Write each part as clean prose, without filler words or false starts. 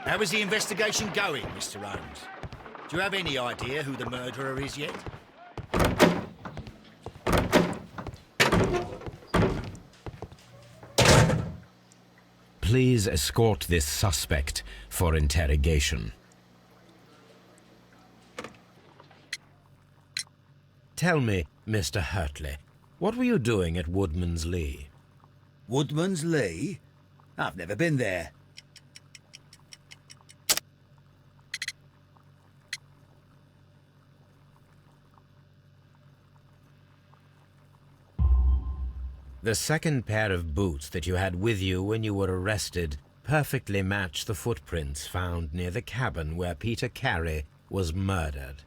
How is the investigation going, Mr. Holmes? Do you have any idea who the murderer is yet? Please escort this suspect for interrogation. Tell me, Mr. Hurtley, what were you doing at Woodman's Lee? Woodman's Lee? I've never been there. The second pair of boots that you had with you when you were arrested perfectly match the footprints found near the cabin where Peter Carey was murdered.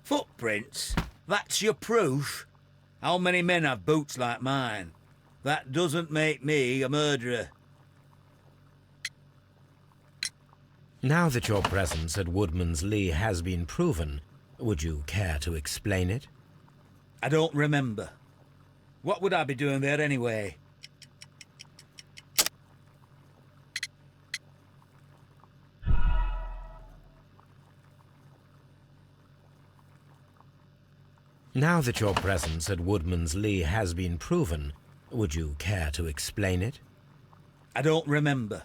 Footprints? That's your proof? How many men have boots like mine? That doesn't make me a murderer. Now that your presence at Woodman's Lee has been proven, would you care to explain it? I don't remember. What would I be doing there anyway? Now that your presence at Woodman's Lee has been proven, would you care to explain it? I don't remember.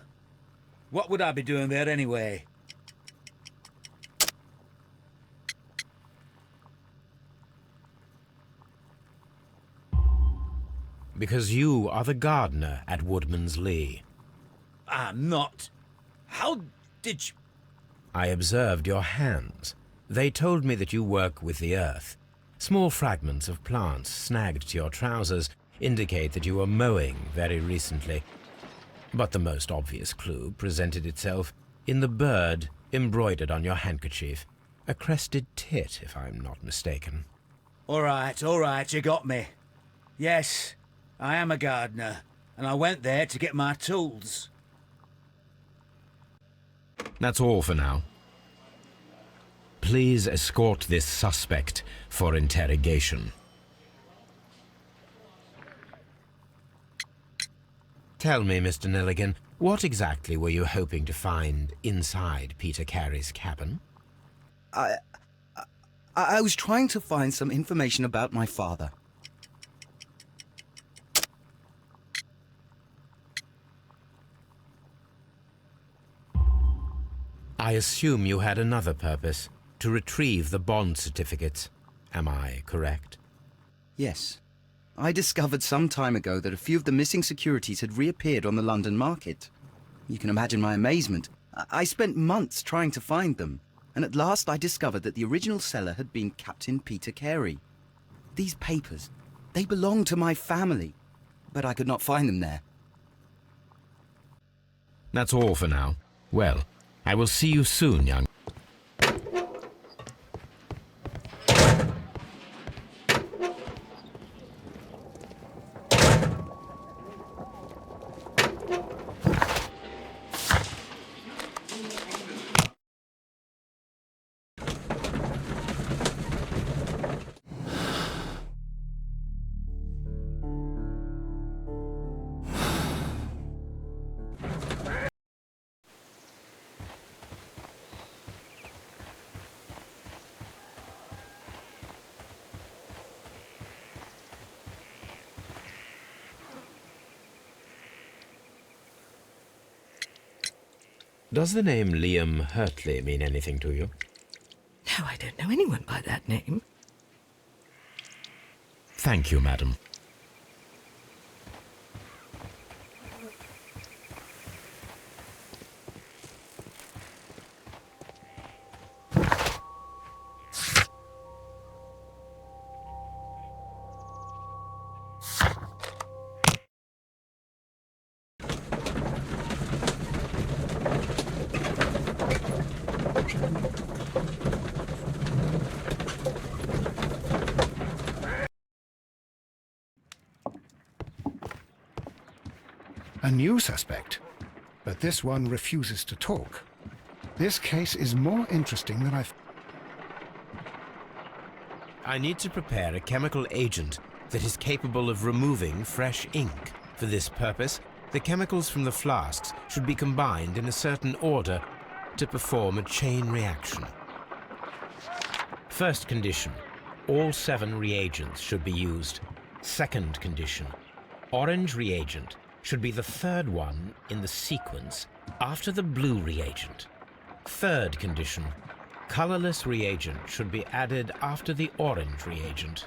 What would I be doing there anyway? Because you are the gardener at Woodman's Lee. I'm not. How did you... I observed your hands. They told me that you work with the earth. Small fragments of plants snagged to your trousers indicate that you were mowing very recently. But the most obvious clue presented itself in the bird embroidered on your handkerchief. A crested tit, if I'm not mistaken. All right, you got me. Yes, I am a gardener, and I went there to get my tools. That's all for now. Please escort this suspect for interrogation. Tell me, Mr. Nelligan, what exactly were you hoping to find inside Peter Carey's cabin? I was trying to find some information about my father. I assume you had another purpose, to retrieve the bond certificates. Am I correct? Yes. I discovered some time ago that a few of the missing securities had reappeared on the London market. You can imagine my amazement. I spent months trying to find them, and at last I discovered that the original seller had been Captain Peter Carey. These papers, they belonged to my family, but I could not find them there. That's all for now. Well, I will see you soon, young. Does the name Liam Hurtley mean anything to you? No, I don't know anyone by that name. Thank you, madam. A new suspect, but this one refuses to talk. This case is more interesting than I need to prepare a chemical agent that is capable of removing fresh ink. For this purpose, the chemicals from the flasks should be combined in a certain order to perform a chain reaction. First condition, all 7 reagents should be used. Second condition, orange reagent should be the third one in the sequence after the blue reagent. Third condition, colorless reagent should be added after the orange reagent.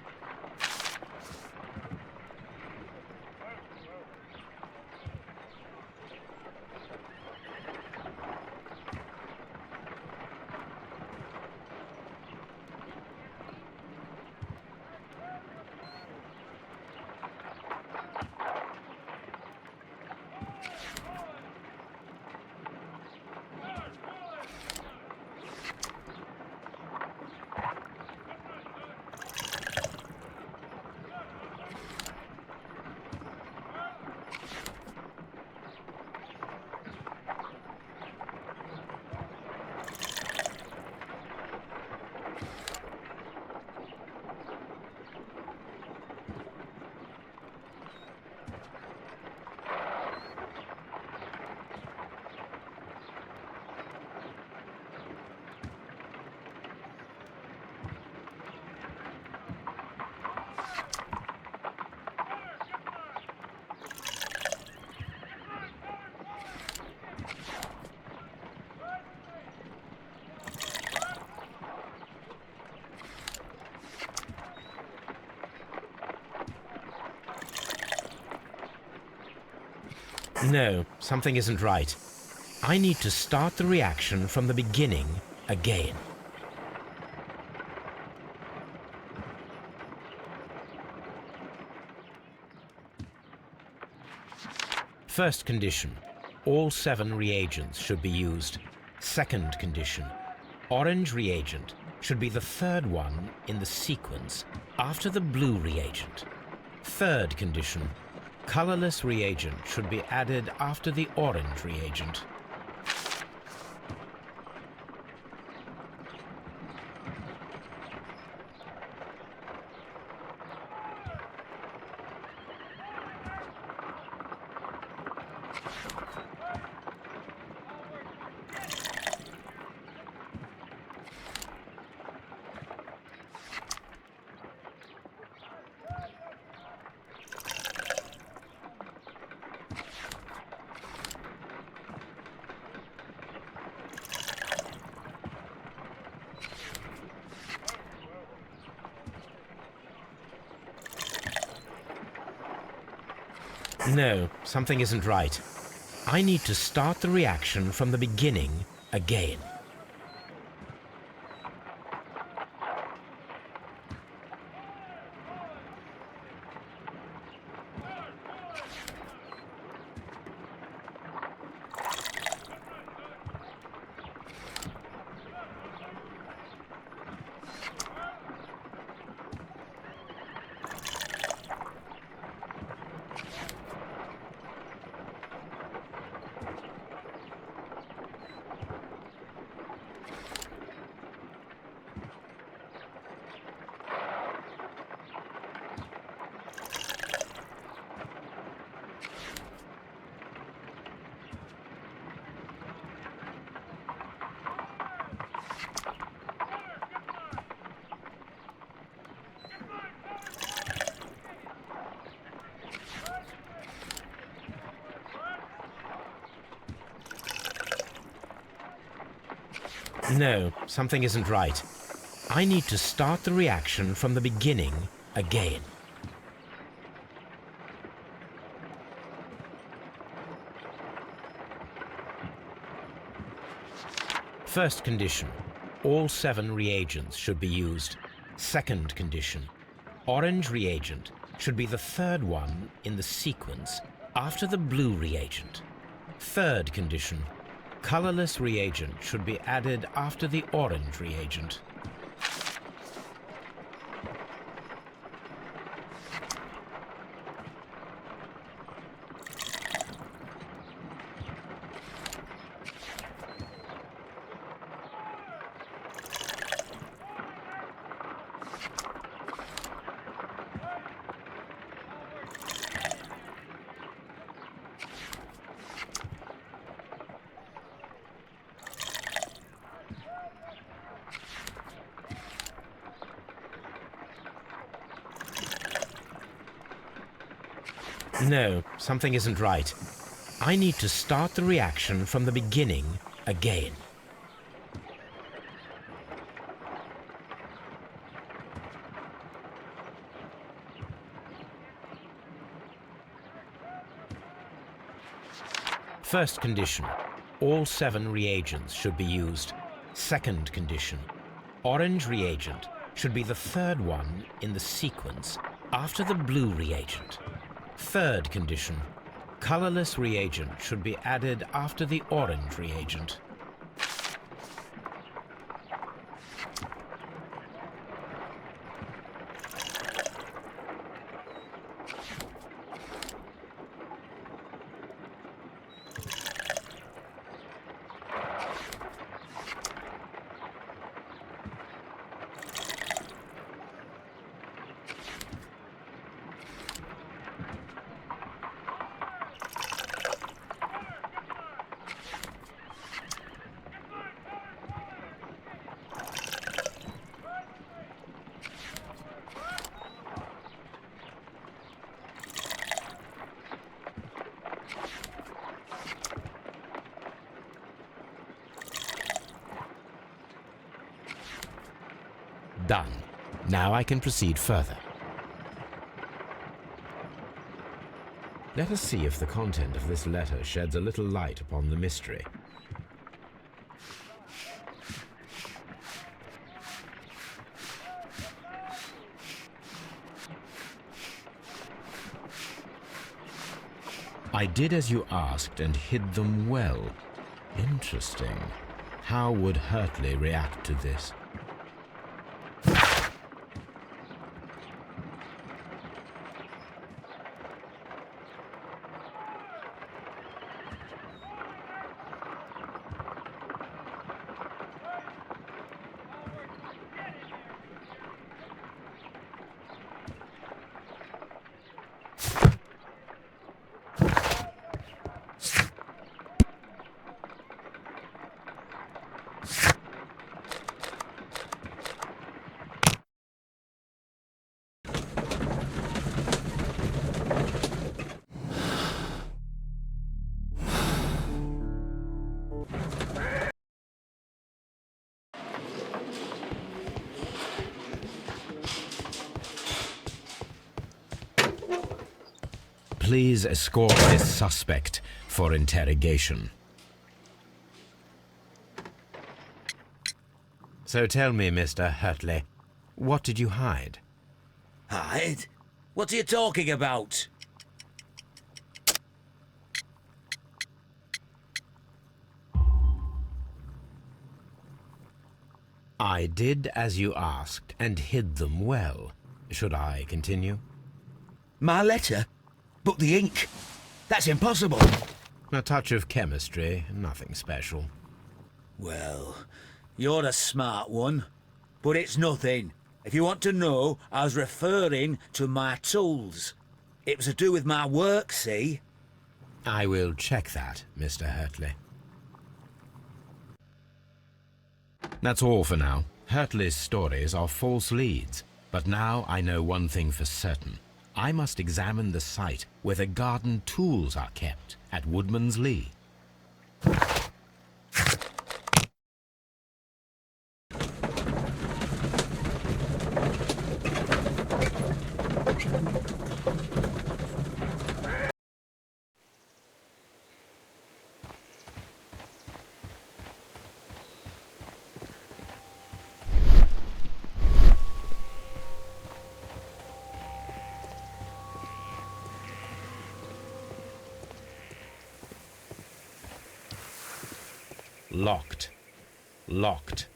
No, something isn't right. I need to start the reaction from the beginning again. First condition, all 7 reagents should be used. Second condition, orange reagent should be the third one in the sequence after the blue reagent. Third condition, colorless reagent should be added after the orange reagent. No, something isn't right. I need to start the reaction from the beginning again. No, something isn't right. I need to start the reaction from the beginning again. First condition, all 7 reagents should be used. Second condition, orange reagent should be the third one in the sequence after the blue reagent. Third condition, colorless reagent should be added after the orange reagent. No, something isn't right. I need to start the reaction from the beginning again. First condition, all 7 reagents should be used. Second condition, orange reagent should be the 3rd one in the sequence after the blue reagent. Third condition, colorless reagent should be added after the orange reagent. Done. Now I can proceed further. Let us see if the content of this letter sheds a little light upon the mystery. I did as you asked and hid them well. Interesting. How would Hurtley react to this? Please escort this suspect for interrogation. So tell me, Mr. Hurtley, what did you hide? Hide? What are you talking about? I did as you asked and hid them well. Should I continue? My letter? But the ink? That's impossible. A touch of chemistry, nothing special. Well, you're a smart one. But it's nothing. If you want to know, I was referring to my tools. It was to do with my work, see? I will check that, Mr. Hurtley. That's all for now. Hurtley's stories are false leads, but now I know one thing for certain. I must examine the site where the garden tools are kept at Woodman's Lee. Locked. Locked.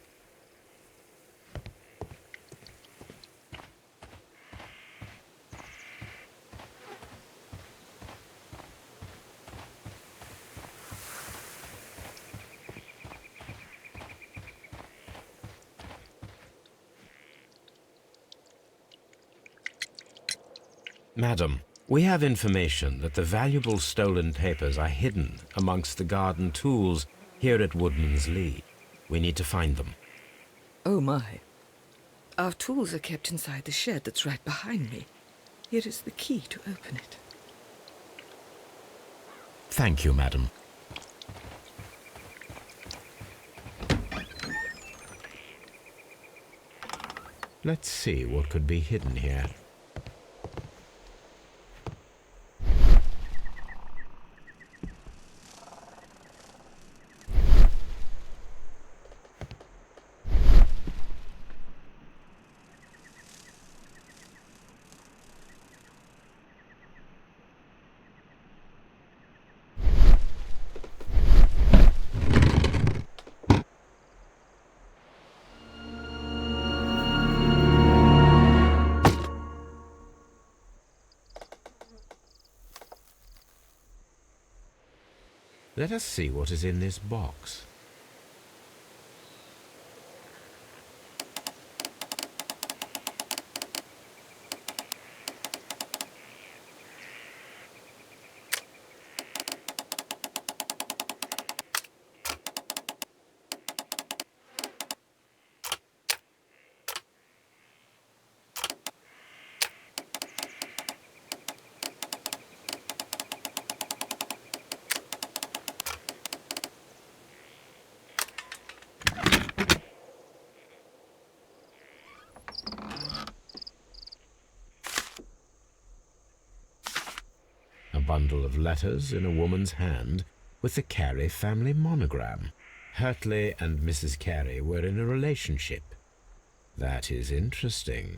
Madam, we have information that the valuable stolen papers are hidden amongst the garden tools here at Woodman's Lee. We need to find them. Oh, my. Our tools are kept inside the shed that's right behind me. Here is the key to open it. Thank you, madam. Let's see what could be hidden here. Let us see what is in this box. A bundle of letters in a woman's hand with the Carey family monogram. Hurtley and Mrs. Carey were in a relationship. That is interesting.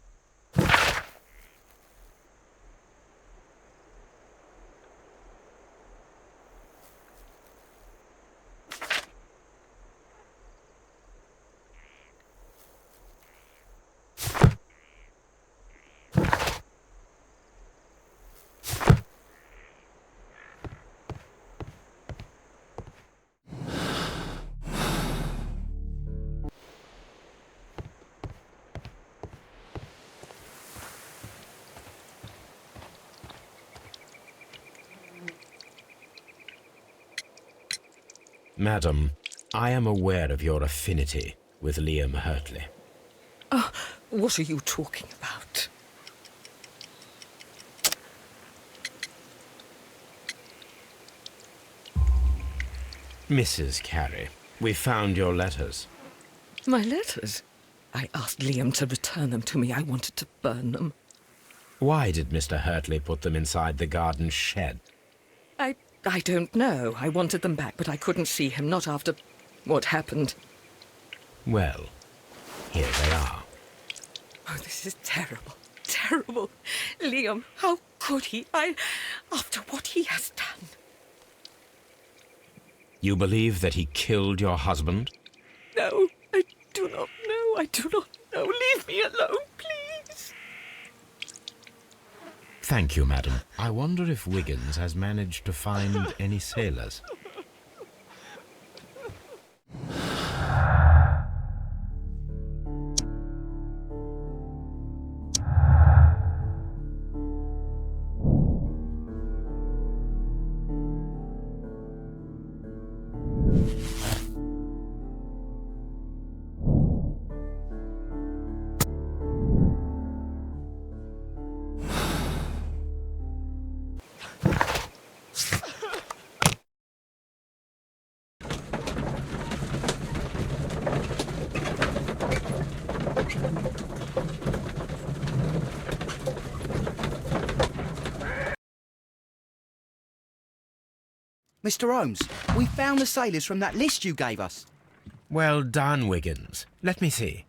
Madam, I am aware of your affinity with Liam Hurtley. Oh, what are you talking about? Mrs. Carey, we found your letters. My letters? I asked Liam to return them to me. I wanted to burn them. Why did Mr. Hurtley put them inside the garden shed? I don't know. I wanted them back, but I couldn't see him, not after what happened. Well, here they are. Oh, this is terrible. Terrible. Liam, how could he? After what he has done. You believe that he killed your husband? No, I do not know. I do not know. Leave me alone, please. Thank you, madam. I wonder if Wiggins has managed to find any sailors. Mr. Holmes, we found the sailors from that list you gave us. Well done, Wiggins. Let me see.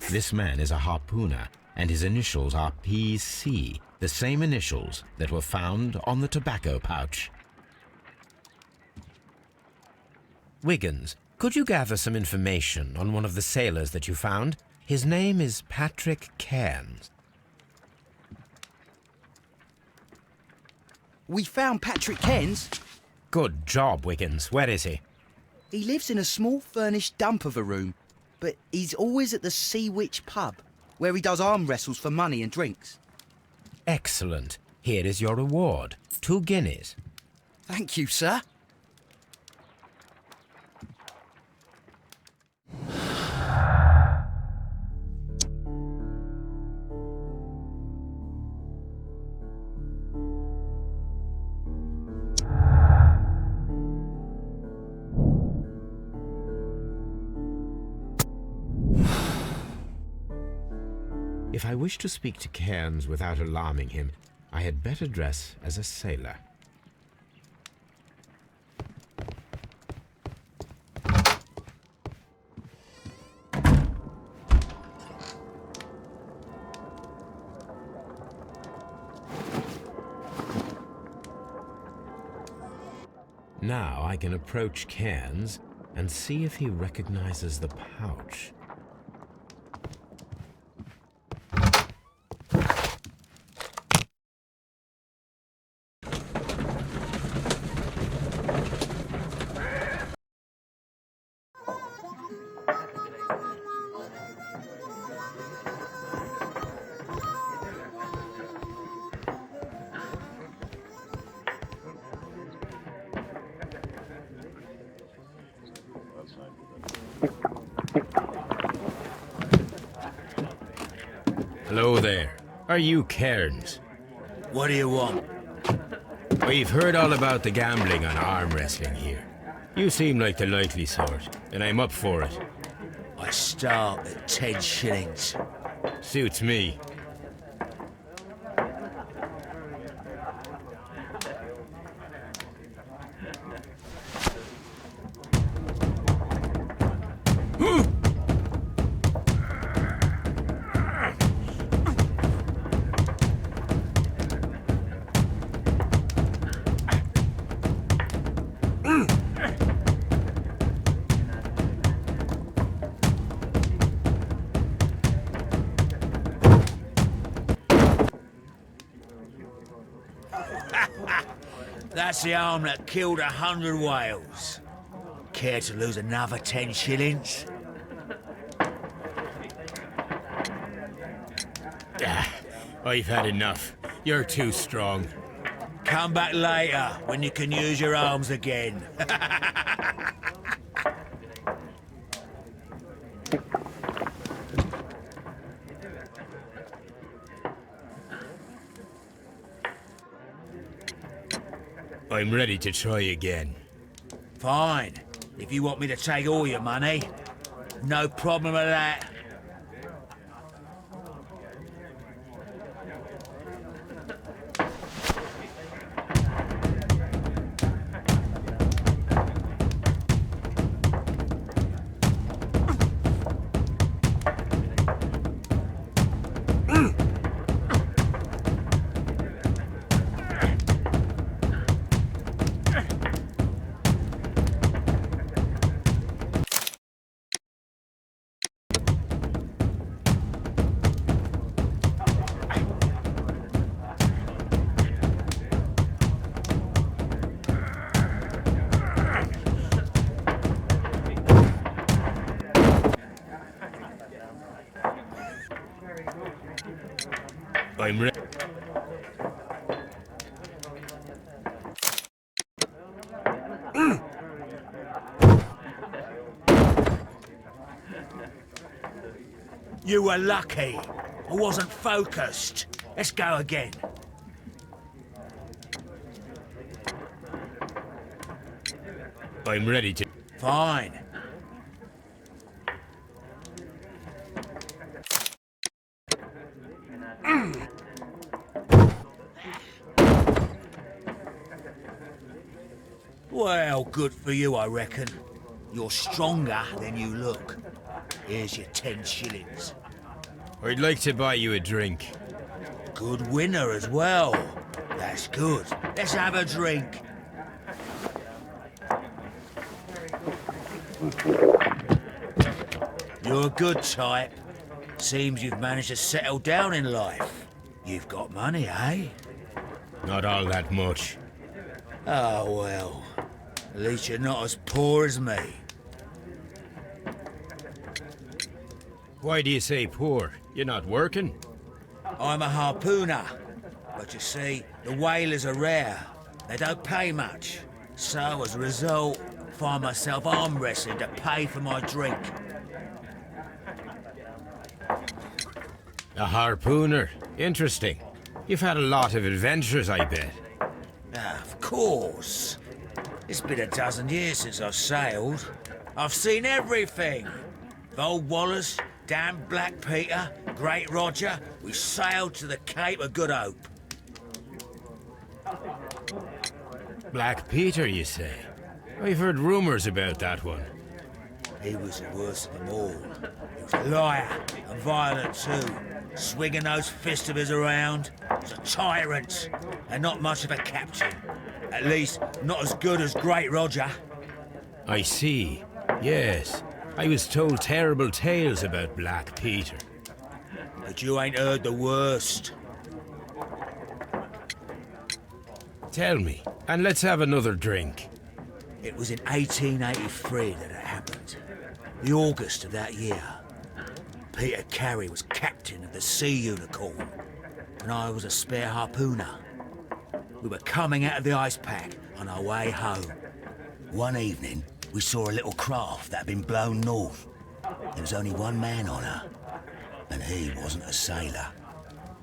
This man is a harpooner, and his initials are PC, the same initials that were found on the tobacco pouch. Wiggins, could you gather some information on one of the sailors that you found? His name is Patrick Cairns. We found Patrick Cairns. Good job, Wiggins. Where is he? He lives in a small furnished dump of a room, but he's always at the Sea Witch pub, where he does arm wrestles for money and drinks. Excellent. Here is your reward. 2 guineas. Thank you, sir. If I wish to speak to Cairns without alarming him, I had better dress as a sailor. Now I can approach Cairns and see if he recognizes the pouch. Hello there. Are you Cairns? What do you want? We've heard all about the gambling on arm wrestling here. You seem like the likely sort, and I'm up for it. I start at 10 shillings. Suits me. That's the arm that killed 100 whales. Care to lose another 10 shillings? I've had enough. You're too strong. Come back later, when you can use your arms again. I'm ready to try again. Fine. If you want me to take all your money, no problem with that. I'm ready. You were lucky. I wasn't focused. Let's go again. I'm ready to... Fine. Well, good for you, I reckon. You're stronger than you look. Here's your 10 shillings. I'd like to buy you a drink. Good winner as well. That's good. Let's have a drink. You're a good type. Seems you've managed to settle down in life. You've got money, eh? Not all that much. Oh, well. At least you're not as poor as me. Why do you say poor? You're not working? I'm a harpooner. But you see, the whalers are rare. They don't pay much. So, as a result, find myself arm wrestling to pay for my drink. A harpooner? Interesting. You've had a lot of adventures, I bet. Of course. It's been a dozen years since I've sailed. I've seen everything. Old Wallace, Damn Black Peter, Great Roger, we sailed to the Cape of Good Hope. Black Peter, you say? I've heard rumours about that one. He was the worst of them all. He was a liar and violent too, swinging those fists of his around. He was a tyrant, and not much of a captain. At least, not as good as Great Roger. I see. Yes. I was told terrible tales about Black Peter. But you ain't heard the worst. Tell me, and let's have another drink. It was in 1883 that it happened. The August of that year. Peter Carey was captain of the Sea Unicorn, and I was a spare harpooner. We were coming out of the ice pack on our way home. One evening, we saw a little craft that had been blown north. There was only one man on her, and he wasn't a sailor.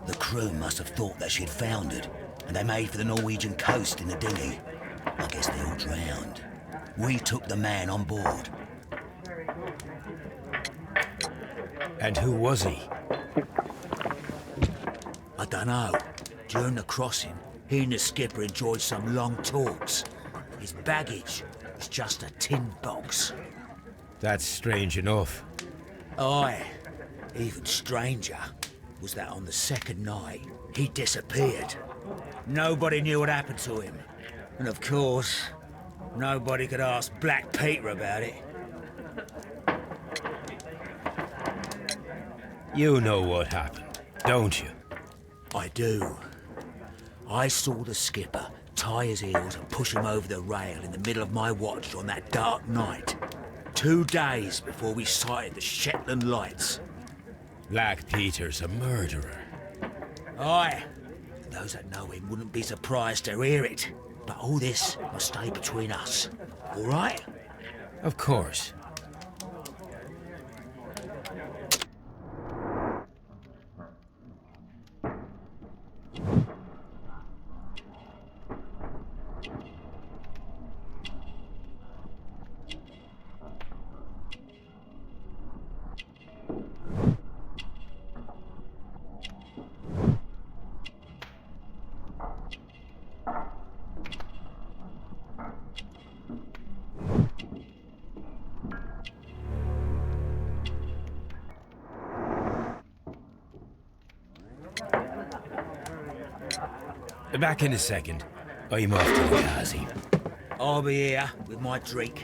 The crew must have thought that she'd foundered, and they made for the Norwegian coast in the dinghy. I guess they all drowned. We took the man on board. And who was he? I dunno. During the crossing, he and the skipper enjoyed some long talks. His baggage was just a tin box. That's strange enough. Aye. Even stranger was that on the second night, he disappeared. Nobody knew what happened to him. And of course, nobody could ask Black Peter about it. You know what happened, don't you? I do. I saw the skipper tie his heels and push him over the rail in the middle of my watch on that dark night. 2 days before we sighted the Shetland lights. Black Peter's a murderer. Aye. Those that know him wouldn't be surprised to hear it. But all this must stay between us. All right? Of course. Back in a second. I'm off to the Ghazi. I'll be here with my drink.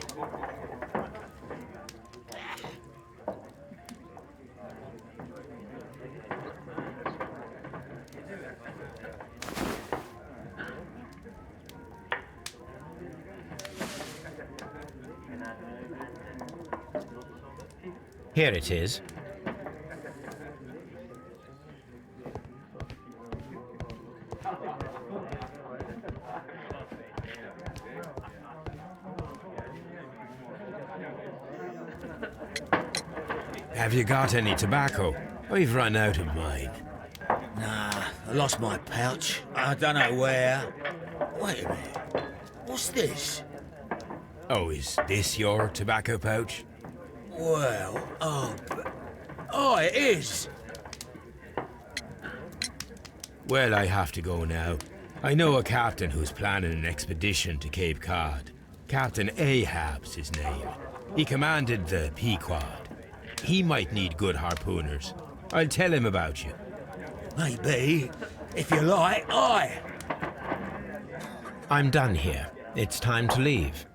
Here it is. Have you got any tobacco? I've run out of mine. Nah, I lost my pouch. I don't know where. Wait a minute. What's this? Oh, is this your tobacco pouch? Well, oh, it is. Well, I have to go now. I know a captain who's planning an expedition to Cape Cod. Captain Ahab's his name. He commanded the Pequod. He might need good harpooners. I'll tell him about you. Maybe. If you like, aye. I'm done here. It's time to leave.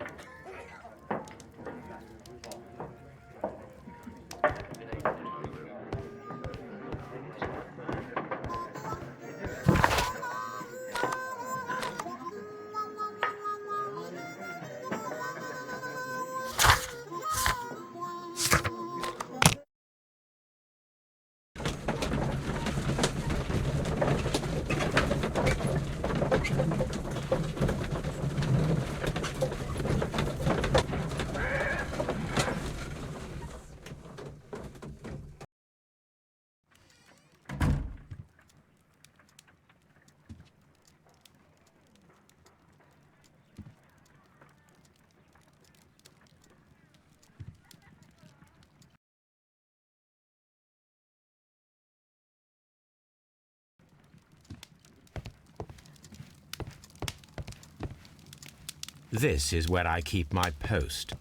This is where I keep my post.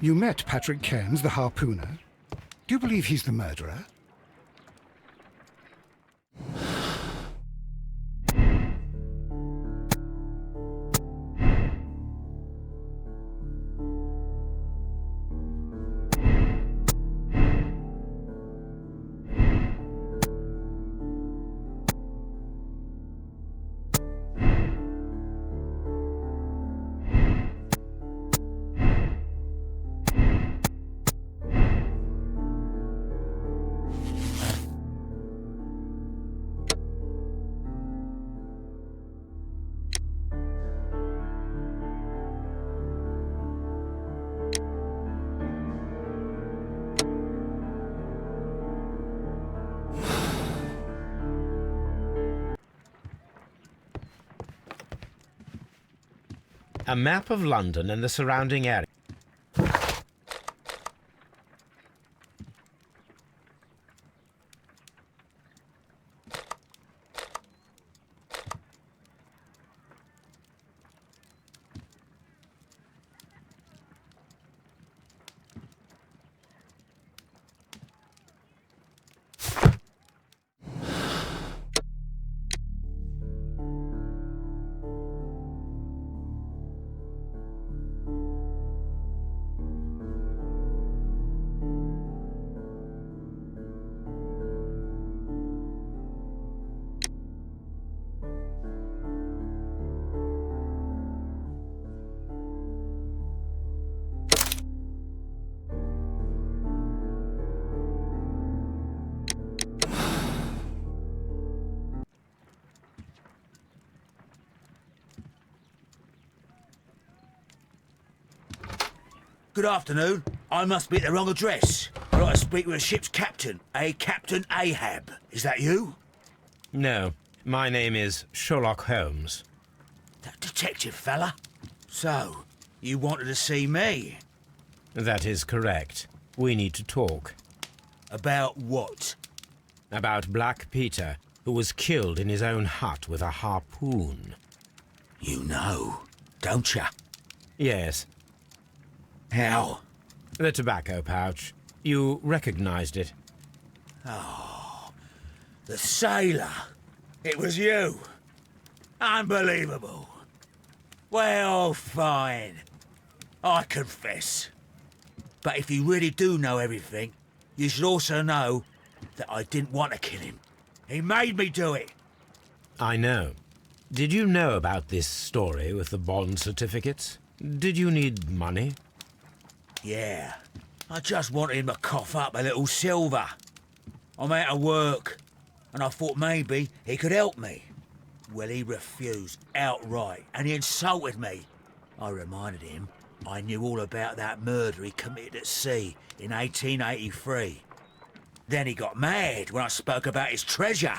You met Patrick Cairns, the harpooner. Do you believe he's the murderer? A map of London and the surrounding area. Good afternoon. I must be at the wrong address. I'd like to speak with a ship's captain, a Captain Ahab. Is that you? No, my name is Sherlock Holmes. That detective fella? So, you wanted to see me? That is correct. We need to talk. About what? About Black Peter, who was killed in his own hut with a harpoon. You know, don't you? Yes, How? the tobacco pouch. You recognized it. The sailor. It was you. Unbelievable. Well, fine. I confess. But if you really do know everything, you should also know that I didn't want to kill him. He made me do it. I know. Did you know about this story with the bond certificates? Did you need money? Yeah. I just wanted him to cough up a little silver. I'm out of work, and I thought maybe he could help me. Well, he refused outright, and he insulted me. I reminded him I knew all about that murder he committed at sea in 1883. Then he got mad when I spoke about his treasure.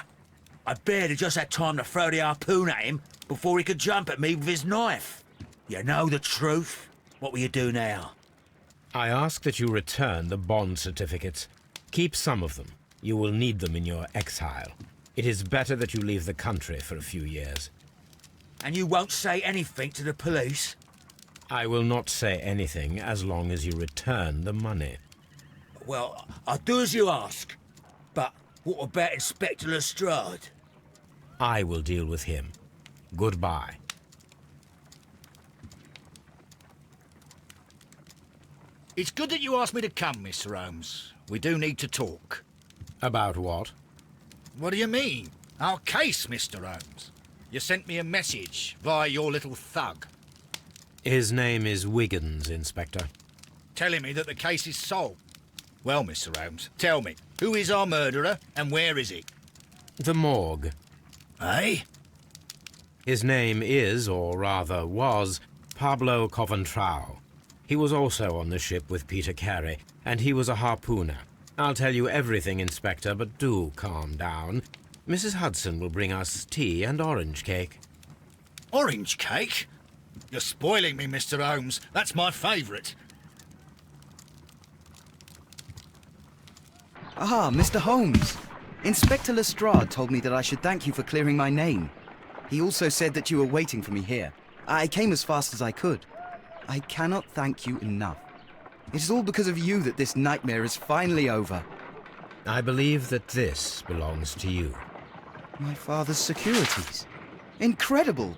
I barely just had time to throw the harpoon at him before he could jump at me with his knife. You know the truth. What will you do now? I ask that you return the bond certificates. Keep some of them. You will need them in your exile. It is better that you leave the country for a few years. And you won't say anything to the police? I will not say anything as long as you return the money. Well, I'll do as you ask. But what about Inspector Lestrade? I will deal with him. Goodbye. It's good that you asked me to come, Mr. Holmes. We do need to talk. About what? What do you mean? Our case, Mr. Holmes. You sent me a message via your little thug, His name is Wiggins, Inspector. telling me that the case is solved. Well, Mr. Holmes, tell me, who is our murderer and where is he? The morgue. Eh? His name is, or rather was, Pablo Coventrao. He was also on the ship with Peter Carey, and he was a harpooner. I'll tell you everything, Inspector, but do calm down. Mrs. Hudson will bring us tea and orange cake. Orange cake? You're spoiling me, Mr. Holmes. That's my favourite. Ah, Mr. Holmes. Inspector Lestrade told me that I should thank you for clearing my name. He also said that you were waiting for me here. I came as fast as I could. I cannot thank you enough. It is all because of you that this nightmare is finally over. I believe that this belongs to you. My father's securities. Incredible!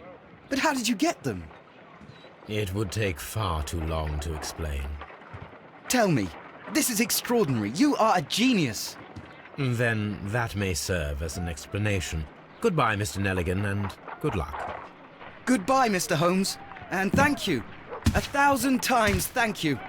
But how did you get them? It would take far too long to explain. Tell me. This is extraordinary. You are a genius. Then that may serve as an explanation. Goodbye, Mr. Nelligan, and good luck. Goodbye, Mr. Holmes. And thank you. 1,000 times thank you.